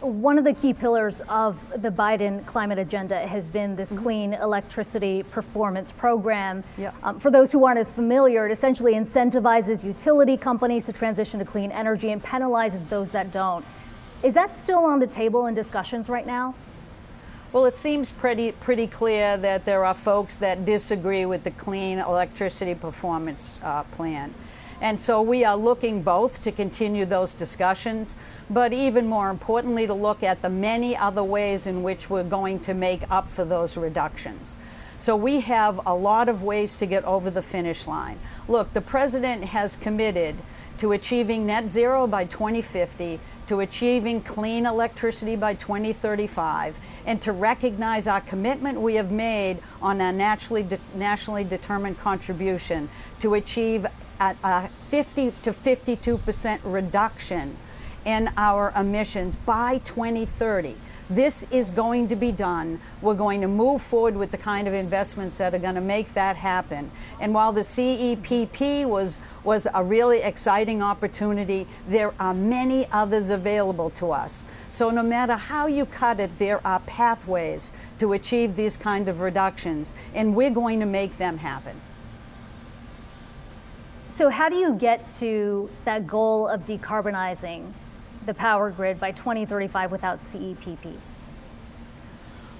One of the key pillars of the Biden climate agenda has been this clean electricity performance program. Yeah. For those who aren't as familiar, it essentially incentivizes utility companies to transition to clean energy and penalizes those that don't. Is that still on the table in discussions right now? Well, it seems pretty clear that there are folks that disagree with the clean electricity performance plan. And so we are looking both to continue those discussions, but even more importantly, to look at the many other ways in which we're going to make up for those reductions. So we have a lot of ways to get over the finish line. Look, the president has committed to achieving net zero by 2050, to achieving clean electricity by 2035, and to recognize our commitment we have made on a nationally determined contribution to achieve a 50 to 52% reduction in our emissions by 2030. This is going to be done. We're going to move forward with the kind of investments that are going to make that happen. And while the CEPP was a really exciting opportunity, there are many others available to us. So no matter how you cut it, there are pathways to achieve these kind of reductions, and we're going to make them happen. So how do you get to that goal of decarbonizing the power grid by 2035 without CEPP?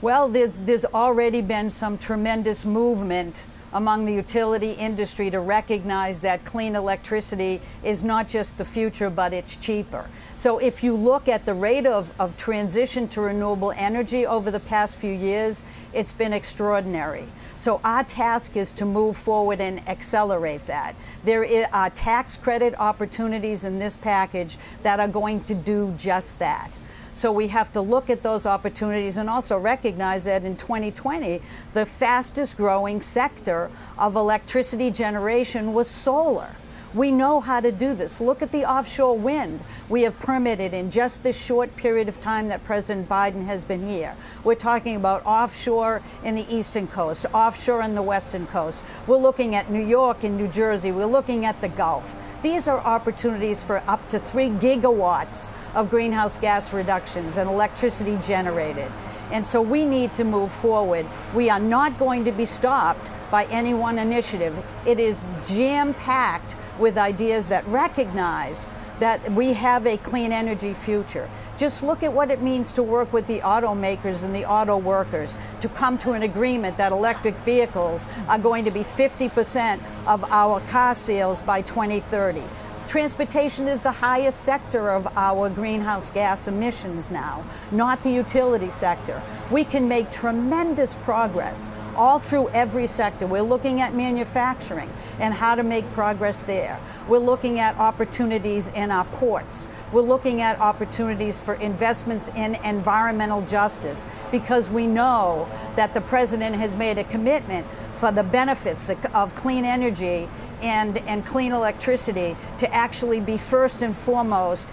Well, there's already been some tremendous movement among the utility industry to recognize that clean electricity is not just the future, but it's cheaper. So if you look at the rate of transition to renewable energy over the past few years, it's been extraordinary. So our task is to move forward and accelerate that. There are tax credit opportunities in this package that are going to do just that. So we have to look at those opportunities and also recognize that in 2020, the fastest growing sector of electricity generation was solar. We know how to do this. Look at the offshore wind we have permitted in just this short period of time that President Biden has been here. We're talking about offshore in the eastern coast, offshore in the western coast. We're looking at New York and New Jersey. We're looking at the Gulf. These are opportunities for up to 3 gigawatts of greenhouse gas reductions and electricity generated. And so we need to move forward. We are not going to be stopped by any one initiative. It is jam-packed with ideas that recognize that we have a clean energy future. Just look at what it means to work with the automakers and the auto workers to come to an agreement that electric vehicles are going to be 50% of our car sales by 2030. Transportation is the highest sector of our greenhouse gas emissions now, not the utility sector. We can make tremendous progress all through every sector. We're looking at manufacturing and how to make progress there. We're looking at opportunities in our ports. We're looking at opportunities for investments in environmental justice because we know that the president has made a commitment for the benefits of clean energy and clean electricity to actually be first and foremost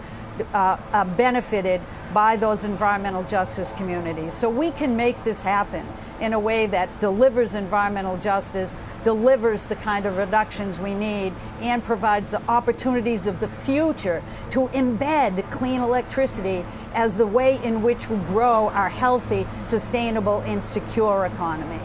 benefited by those environmental justice communities. So we can make this happen in a way that delivers environmental justice, delivers the kind of reductions we need, and provides the opportunities of the future to embed clean electricity as the way in which we grow our healthy, sustainable, and secure economy.